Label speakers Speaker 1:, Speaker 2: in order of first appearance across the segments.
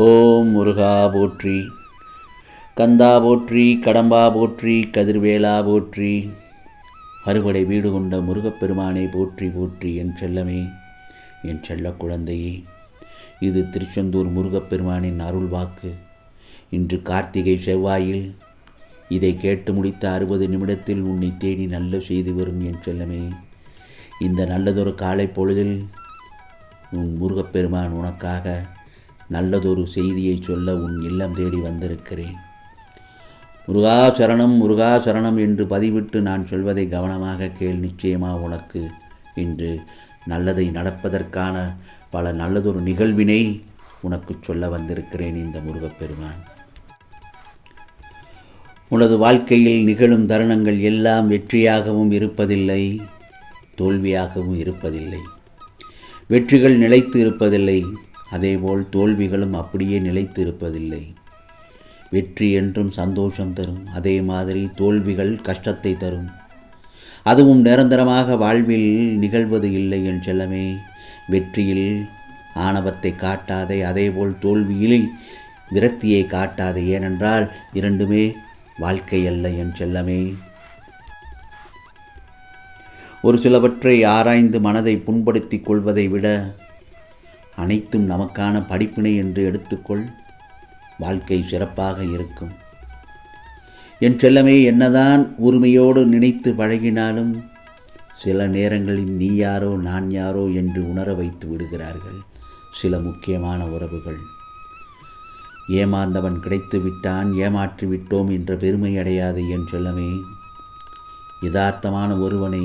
Speaker 1: ஓம் முருகா போற்றி, கந்தா போற்றி, கடம்பா போற்றி, கதிர்வேலா போற்றி, அறுபடை வீடு கொண்ட முருகப்பெருமானை போற்றி போற்றி. என் செல்லமே, என் செல்ல குழந்தையே, இது திருச்செந்தூர் முருகப்பெருமானின் அருள் வாக்கு. இன்று கார்த்திகை செவ்வாயில் இதை கேட்டு முடித்த 60 நிமிடத்தில் உன்னை தேடி நல்ல செய்தி வரும் என் செல்லமே. இந்த நல்லதொரு காலை பொழுதில் உன் முருகப்பெருமான் உனக்காக நல்லதொரு செய்தியை சொல்ல உன் இல்லம் தேடி வந்திருக்கிறேன். முருகா சரணம், முருகா சரணம் என்று பதிவிட்டு நான் சொல்வதை கவனமாக கேள். நிச்சயமாக உனக்கு இன்று நல்லதை நடப்பதற்கான பல நல்லதொரு நிகழ்வினை உனக்கு சொல்ல வந்திருக்கிறேன் இந்த முருகப்பெருமான். உனது வாழ்க்கையில் நிகழும் தருணங்கள் எல்லாம் வெற்றியாகவும் இருப்பதில்லை, தோல்வியாகவும் இருப்பதில்லை. வெற்றிகள் நிலைத்து இருப்பதில்லை, அதேபோல் தோல்விகளும் அப்படியே நிலைத்து இருப்பதில்லை. வெற்றி என்றும் சந்தோஷம் தரும், அதே மாதிரி தோல்விகள் கஷ்டத்தை தரும். அதுவும் நிரந்தரமாக வாழ்வில் நிகழ்வது இல்லை என் செல்லமே. வெற்றியில் ஆணவத்தை காட்டாதே, அதேபோல் தோல்வியில் விரக்தியை காட்டாதே. ஏனென்றால் இரண்டுமே வாழ்க்கை அல்ல என் செல்லமே. ஒரு சிலவற்றை ஆராய்ந்து மனதை புண்படுத்திக் கொள்வதை விட அனைத்தும் நமக்கான படிப்பினை என்று எடுத்துக்கொள், வாழ்க்கை சிறப்பாக இருக்கும். என் செல்லமே, என்னதான் உரிமையோடு நினைத்து பழகினாலும் சில நேரங்களில் நீ யாரோ நான் யாரோ என்று உணர வைத்து விடுகிறார்கள் சில முக்கியமான உறவுகள். ஏமாந்தவன் கிடைத்து விட்டான், ஏமாற்றி விட்டோம் என்ற பெருமை அடையாது என் செல்லமே. யதார்த்தமான ஒருவனை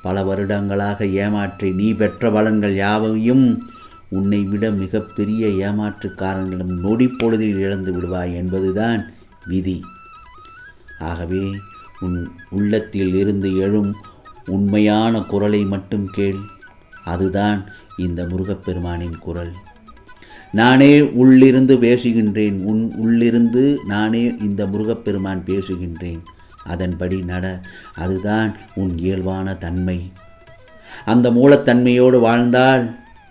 Speaker 1: பல வருடங்களாக ஏமாற்றி நீ பெற்ற பலன்கள் யாவையும் உன்னை விட மிகப்பெரிய ஏமாற்றுக்காரனிடம் நொடி பொழுதில் இழந்து விடுவாய் என்பதுதான் விதி. ஆகவே உன் உள்ளத்தில் இருந்து எழும் உண்மையான குரலை மட்டும் கேள். அதுதான் இந்த முருகப்பெருமானின் குரல். நானே உள்ளிருந்து பேசுகின்றேன், உன் உள்ளிருந்து நானே இந்த முருகப்பெருமான் பேசுகின்றேன். அதன்படி நட. அதுதான் உன் இயல்பான தன்மை. அந்த மூலத்தன்மையோடு வாழ்ந்தால்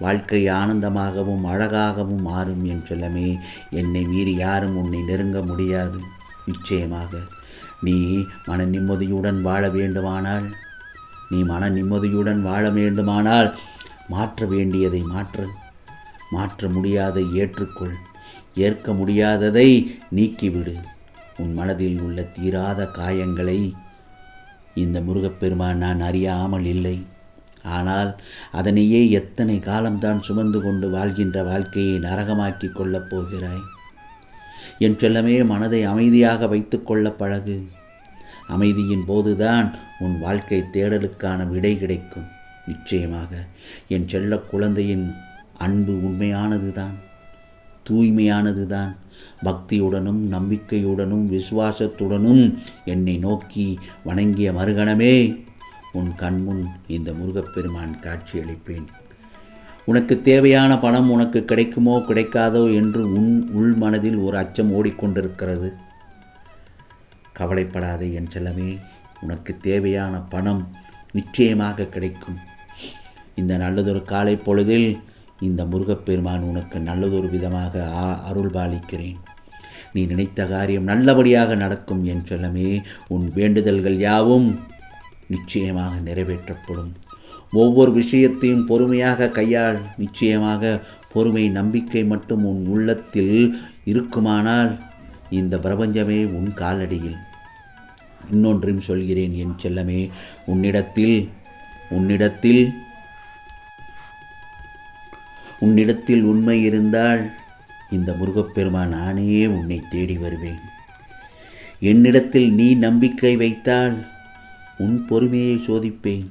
Speaker 1: வாழ்க்கை ஆனந்தமாகவும் அழகாகவும் மாறும் என் செல்லமே. என்னை மீறி யாரும் உன்னை நெருங்க முடியாது. நிச்சயமாக நீ மன நிம்மதியுடன் வாழ வேண்டுமானால் மாற்ற வேண்டியதை மாற்ற முடியாதை ஏற்றுக்கொள். ஏற்க முடியாததை நீக்கிவிடு. உன் மனதில் உள்ள தீராத காயங்களை இந்த முருகப்பெருமான் நான் அறியாமல் இல்லை. ஆனால் அதனையே எத்தனை காலம்தான் சுமந்து கொண்டு வாழ்கின்ற வாழ்க்கையை நரகமாக்கி கொள்ளப் போகிறாய் என் செல்லமே. மனதை அமைதியாக வைத்து கொள்ள பழகு. அமைதியின் போதுதான் உன் வாழ்க்கை தேடலுக்கான விடை கிடைக்கும். நிச்சயமாக என் செல்ல குழந்தையின் அன்பு உண்மையானதுதான், தூய்மையானதுதான். பக்தியுடனும் நம்பிக்கையுடனும் விசுவாசத்துடனும் என்னை நோக்கி வணங்கிய மறுகணமே உன் கண்முன் இந்த முருகப்பெருமான் காட்சியளிப்பேன். உனக்கு தேவையான பணம் உனக்கு கிடைக்குமோ கிடைக்காதோ என்று உன் உள் மனதில் ஒரு அச்சம் ஓடிக்கொண்டிருக்கிறது. கவலைப்படாதே என் செல்லமே. உனக்கு தேவையான பணம் நிச்சயமாக கிடைக்கும். இந்த நல்லதொரு காலை பொழுதில் இந்த முருகப்பெருமான் உனக்கு நல்லதொரு விதமாக அருள் பாலிக்கிறேன். நீ நினைத்த காரியம் நல்லபடியாக நடக்கும் என் செல்லமே. உன் வேண்டுதல்கள் யாவும் நிச்சயமாக நிறைவேற்றப்படும். ஒவ்வொரு விஷயத்தையும் பொறுமையாக கையாள். நிச்சயமாக பொறுமை நம்பிக்கை மட்டும் உன் உள்ளத்தில் இருக்குமானால் இந்த பிரபஞ்சமே உன் காலடியில். இன்னொன்றையும் சொல்கிறேன் என் செல்லமே. உன்னிடத்தில் உண்மை இருந்தால் இந்த முருகப்பெருமான் நானே உன்னை தேடி வருவேன். என்னிடத்தில் நீ நம்பிக்கை வைத்தால் உன் பொறுமையை சோதிப்பேன்.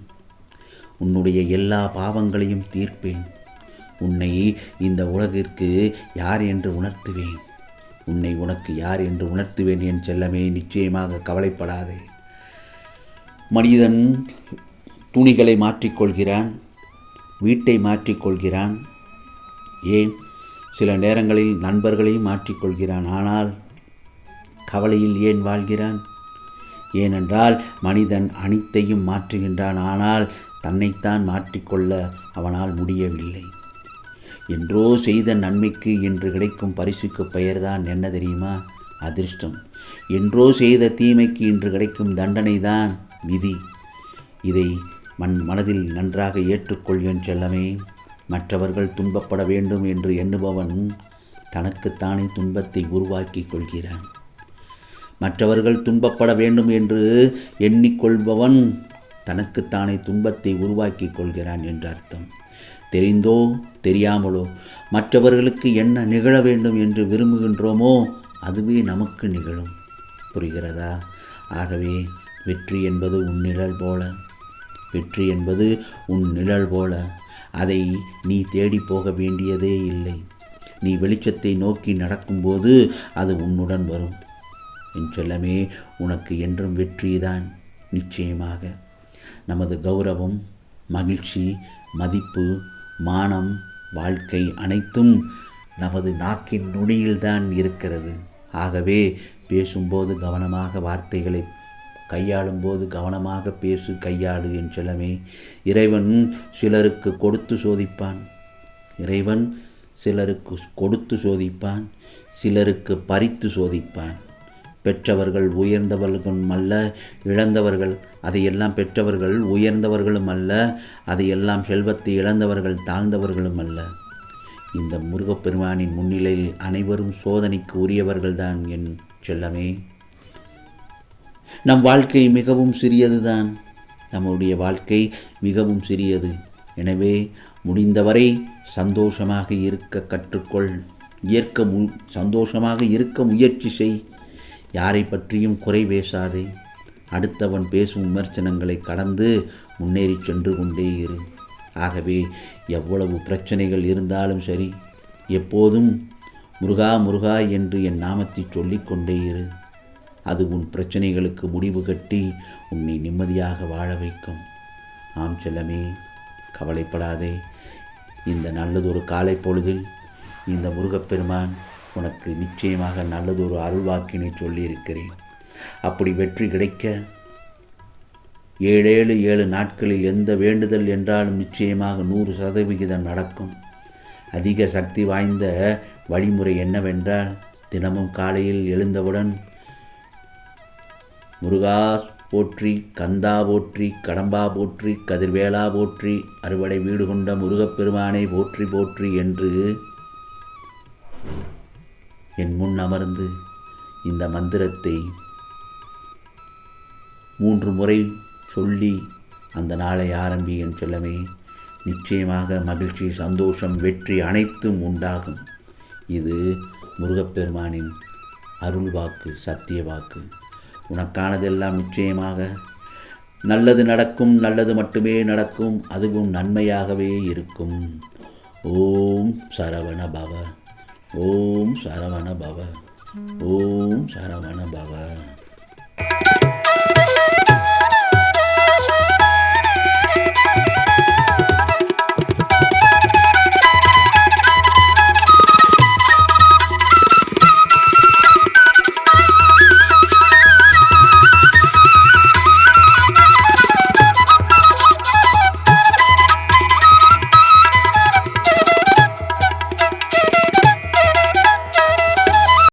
Speaker 1: உன்னுடைய எல்லா பாவங்களையும் தீர்ப்பேன். உன்னை இந்த உலகிற்கு யார் என்று உணர்த்துவேன். உனக்கு யார் என்று உணர்த்துவேன் என் செல்லமே. நிச்சயமாக கவலைப்படாதே. மனிதன் துணிகளை மாற்றிக்கொள்கிறான், வீட்டை மாற்றிக்கொள்கிறான், ஏன் சில நேரங்களில் நண்பர்களையும் மாற்றிக்கொள்கிறான். ஆனால் கவலையில் ஏன் வாழ்கிறான்? ஏனென்றால் மனிதன் அனைத்தையும் மாற்றுகின்றான், ஆனால் தன்னைத்தான் மாற்றிக்கொள்ள அவனால் முடியவில்லை. என்றோ செய்த நன்மைக்கு இன்று கிடைக்கும் பரிசுக்கு பெயர்தான் என்ன தெரியுமா? அதிர்ஷ்டம். என்றோ செய்த தீமைக்கு இன்று கிடைக்கும் தண்டனை தான் விதி. இதை மனதில் நன்றாக ஏற்றுக்கொள் என் செல்லமே. மற்றவர்கள் துன்பப்பட வேண்டும் என்று எண்ணுபவன் தனக்குத்தானே துன்பத்தை உருவாக்கி கொள்கிறான். மற்றவர்கள் துன்பப்பட வேண்டும் என்று எண்ணிக்கொள்பவன் தனக்குத்தானே துன்பத்தை உருவாக்கி கொள்கிறான் என்று அர்த்தம். தெரிந்தோ தெரியாமலோ மற்றவர்களுக்கு என்ன நிகழ வேண்டும் என்று விரும்புகின்றோமோ அதுவே நமக்கு நிகழும். புரிகிறதா? ஆகவே வெற்றி என்பது உன் நிழல் போல. வெற்றி என்பது உன் நிழல் போல. அதை நீ தேடி போக வேண்டியதே இல்லை. நீ வெளிச்சத்தை நோக்கி நடக்கும்போது அது உன்னுடன் வரும். என் செல்லமே, உனக்கு என்றும் வெற்றிதான் நிச்சயமாக. நமது கௌரவம், மகிழ்ச்சி, மதிப்பு, மானம், வாழ்க்கை அனைத்தும் நமது நாக்கின் நுனியில்தான் இருக்கிறது. ஆகவே பேசும்போது கவனமாக வார்த்தைகளை கையாளும்போது கவனமாக பேசு, கையாளு என் செல்லமே. இறைவன் சிலருக்கு கொடுத்து சோதிப்பான். இறைவன் சிலருக்கு கொடுத்து சோதிப்பான், சிலருக்கு பறித்து சோதிப்பான். பெற்றவர்கள் உயர்ந்தவர்களும் அல்ல, இழந்தவர்கள் அதையெல்லாம் பெற்றவர்கள் உயர்ந்தவர்களும் அல்ல, அதையெல்லாம் செல்வத்தை இழந்தவர்கள் தாழ்ந்தவர்களும் அல்ல. இந்த முருகப்பெருமானின் முன்னிலையில் அனைவரும் சோதனைக்கு உரியவர்கள்தான் என் செல்லமே. நம் வாழ்க்கை மிகவும் சிறியதுதான். நம்முடைய வாழ்க்கை மிகவும் சிறியது. எனவே முடிந்தவரை சந்தோஷமாக இருக்க கற்றுக்கொள். சந்தோஷமாக இருக்க முயற்சி செய். யாரை பற்றியும் குறை பேசாதே. அடுத்தவன் பேசும் விமர்சனங்களை கடந்து முன்னேறி சென்று கொண்டே இரு. ஆகவே எவ்வளவு பிரச்சனைகள் இருந்தாலும் சரி, எப்போதும் முருகா முருகா என்று என் நாமத்தை சொல்லிக்கொண்டே இரு. அது உன் பிரச்சனைகளுக்கு முடிவு கட்டி உன்னை நிம்மதியாக வாழ வைக்கும். ஆம் செல்லமே, கவலைப்படாதே. இந்த நல்லதொரு காலை பொழுதில் இந்த முருகப்பெருமான் உனக்கு நிச்சயமாக நல்லதொரு அருள்வாக்கினை சொல்லியிருக்கிறேன். அப்படி வெற்றி கிடைக்க 7 நாட்களில் எந்த வேண்டுதல் என்றாலும் நிச்சயமாக 100% நடக்கும். அதிக சக்தி வாய்ந்த வழிமுறை என்னவென்றால், தினமும் காலையில் எழுந்தவுடன் முருகா போற்றி, கந்தா போற்றி, கடம்பா போற்றி, கதிர்வேலா போற்றி, அறுவடை வீடு கொண்ட முருகப்பெருமானை போற்றி போற்றி என்று என் முன் அமர்ந்து இந்த மந்திரத்தை 3 முறை சொல்லி அந்த நாளை ஆரம்பி என் செல்லமே. நிச்சயமாக மகிழ்ச்சி, சந்தோஷம், வெற்றி அனைத்தும் உண்டாகும். இது முருகப்பெருமானின் அருள் வாக்கு, சத்திய வாக்கு. உனக்கானதெல்லாம் நிச்சயமாக நல்லது நடக்கும். நல்லது மட்டுமே நடக்கும். அதுவும் நன்மையாகவே இருக்கும். ஓம் சரவண பவ. ஓம் சரவண பவ. ஓம் சரவண பவ.